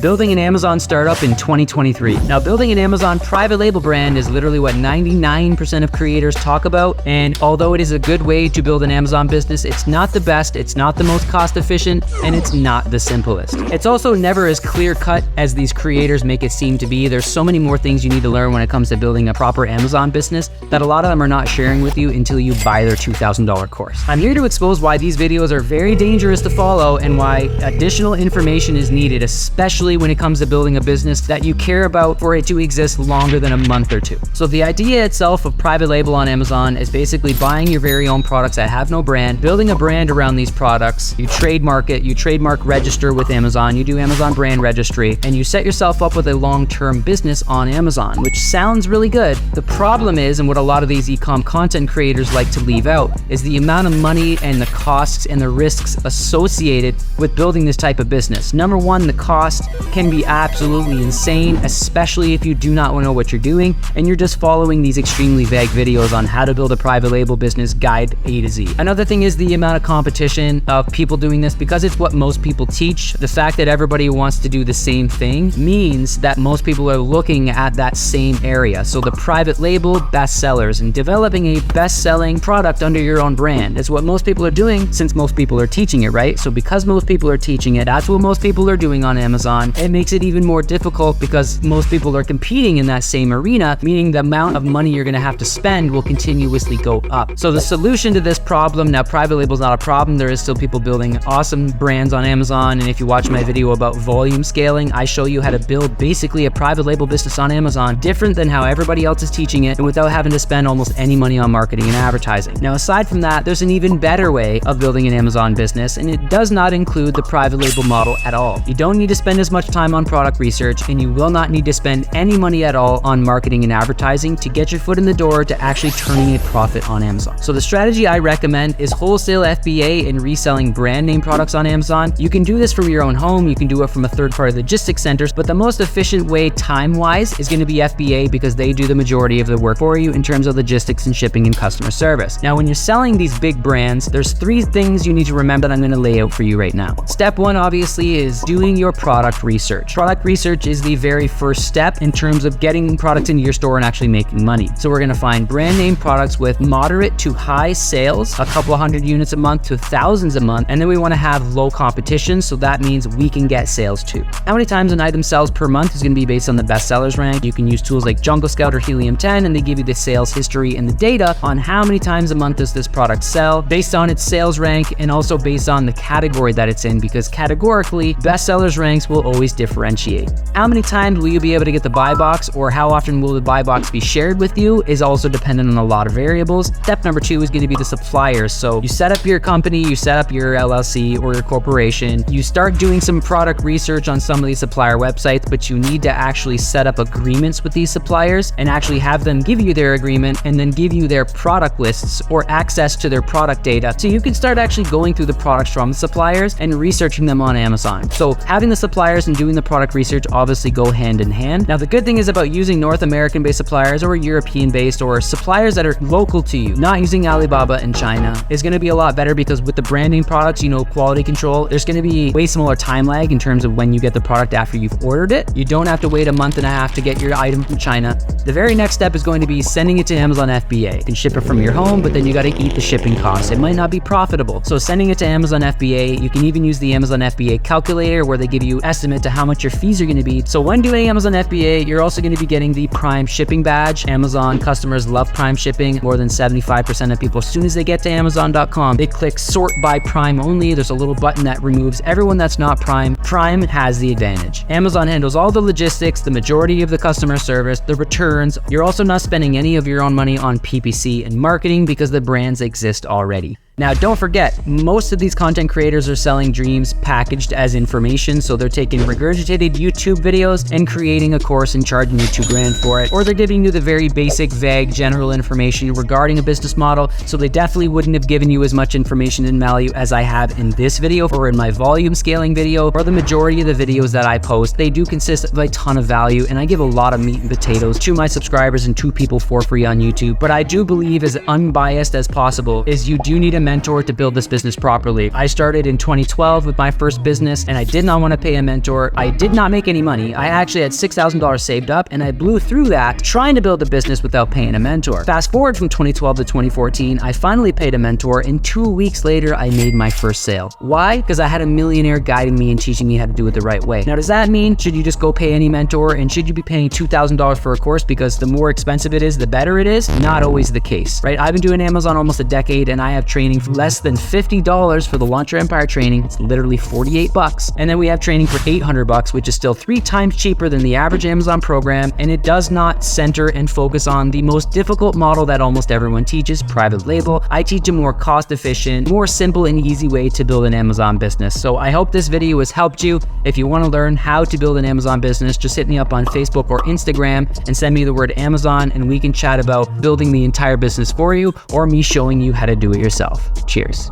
Building an Amazon startup in 2023. Now, building an Amazon private label brand is literally what 99% of creators talk about. And although it is a good way to build an Amazon business, it's not the best, it's not the most cost efficient, and it's not the simplest. It's also never as clear cut as these creators make it seem to be. There's so many more things you need to learn when it comes to building a proper Amazon business that a lot of them are not sharing with you until you buy their $2,000 course. I'm here to expose why these videos are very dangerous to follow and why additional information is needed, especially when it comes to building a business that you care about for it to exist longer than a month or two. So the idea itself of private label on Amazon is basically buying your very own products that have no brand, building a brand around these products, you trademark it, you trademark register with Amazon, you do Amazon brand registry, and you set yourself up with a long-term business on Amazon, which sounds really good. The problem is, and what a lot of these e-com content creators like to leave out, is the amount of money and the costs and the risks associated with building this type of business. Number one, the cost can be absolutely insane, especially if you do not know what you're doing and you're just following these extremely vague videos on how to build a private label business guide A to Z. Another thing is the amount of competition of people doing this, because it's what most people teach. The fact that everybody wants to do the same thing means that most people are looking at that same area. So the private label bestsellers and developing a best-selling product under your own brand is what most people are doing, since most people are teaching it, right? So because most people are teaching it, that's what most people are doing on Amazon. It makes it even more difficult because most people are competing in that same arena, meaning the amount of money you're gonna have to spend will continuously go up. So the solution to this problem, now private label is not a problem, there is still people building awesome brands on Amazon, and if you watch my video about volume scaling, I show you how to build basically a private label business on Amazon, different than how everybody else is teaching it, and without having to spend almost any money on marketing and advertising. Now aside from that, there's an even better way of building an Amazon business, and it does not include the private label model at all. You don't need to spend as much time on product research, and you will not need to spend any money at all on marketing and advertising to get your foot in the door to actually turning a profit on Amazon. So the strategy I recommend is wholesale FBA and reselling brand name products on Amazon. You can do this from your own home, you can do it from a third-party logistics centers, but the most efficient way time-wise is going to be FBA because they do the majority of the work for you in terms of logistics and shipping and customer service. Now, when you're selling these big brands, there's three things you need to remember that I'm going to lay out for you right now. Step one, obviously, is doing your product research. Product research is the very first step in terms of getting products into your store and actually making money. So we're going to find brand name products with moderate to high sales, a couple hundred units a month to thousands a month, and then we want to have low competition, so that means we can get sales too. How many times an item sells per month is going to be based on the bestsellers rank. You can use tools like Jungle Scout or Helium 10, and they give you the sales history and the data on how many times a month does this product sell based on its sales rank, and also based on the category that it's in, because categorically bestsellers ranks will always differentiate. How many times will you be able to get the buy box, or how often will the buy box be shared with you, is also dependent on a lot of variables. Step number two is going to be the suppliers. So you set up your company, you set up your LLC or your corporation, you start doing some product research on some of these supplier websites, but you need to actually set up agreements with these suppliers and actually have them give you their agreement and then give you their product lists or access to their product data. So you can start actually going through the products from the suppliers and researching them on Amazon. So having the suppliers and doing the product research obviously go hand in hand. Now the good thing is about using North American based suppliers or European based or suppliers that are local to you, not using Alibaba in China, is going to be a lot better, because with the branding products, you know, quality control, there's going to be way smaller time lag in terms of when you get the product after you've ordered it. You don't have to wait a month and a half to get your item from China. The very next step is going to be sending it to Amazon FBA. You can ship it from your home, but then you got to eat the shipping costs. It might not be profitable. So sending it to Amazon FBA, you can even use the Amazon FBA calculator where they give you estimate to how much your fees are going to be. So when doing Amazon FBA, you're also going to be getting the Prime shipping badge. Amazon customers love Prime shipping. More than 75% of people, as soon as they get to Amazon.com, they click sort by Prime only. There's a little button that removes everyone that's not Prime. Prime has the advantage. Amazon handles all the logistics, the majority of the customer service, the returns. You're also not spending any of your own money on PPC and marketing because the brands exist already. Now, don't forget, most of these content creators are selling dreams packaged as information, so they're taking regurgitated YouTube videos and creating a course and charging you $2,000 for it, or they're giving you the very basic, vague, general information regarding a business model, so they definitely wouldn't have given you as much information and value as I have in this video or in my volume scaling video, or the majority of the videos that I post. They do consist of a ton of value, and I give a lot of meat and potatoes to my subscribers and to people for free on YouTube, but I do believe, as unbiased as possible, is you do need a mentor to build this business properly. I started in 2012 with my first business, and I did not want to pay a mentor. I did not make any money. I actually had $6,000 saved up, and I blew through that trying to build a business without paying a mentor. Fast forward from 2012 to 2014, I finally paid a mentor, and 2 weeks later, I made my first sale. Why? Because I had a millionaire guiding me and teaching me how to do it the right way. Now, does that mean should you just go pay any mentor, and should you be paying $2,000 for a course because the more expensive it is, the better it is? Not always the case, right? I've been doing Amazon almost a decade, and I have training for less than $50 for the Launch Your Empire training. It's literally 48 bucks. And then we have training for 800 bucks, which is still 3 times cheaper than the average Amazon program. And it does not center and focus on the most difficult model that almost everyone teaches, private label. I teach a more cost efficient, more simple and easy way to build an Amazon business. So I hope this video has helped you. If you want to learn how to build an Amazon business, just hit me up on Facebook or Instagram and send me the word Amazon, and we can chat about building the entire business for you or me showing you how to do it yourself. Cheers.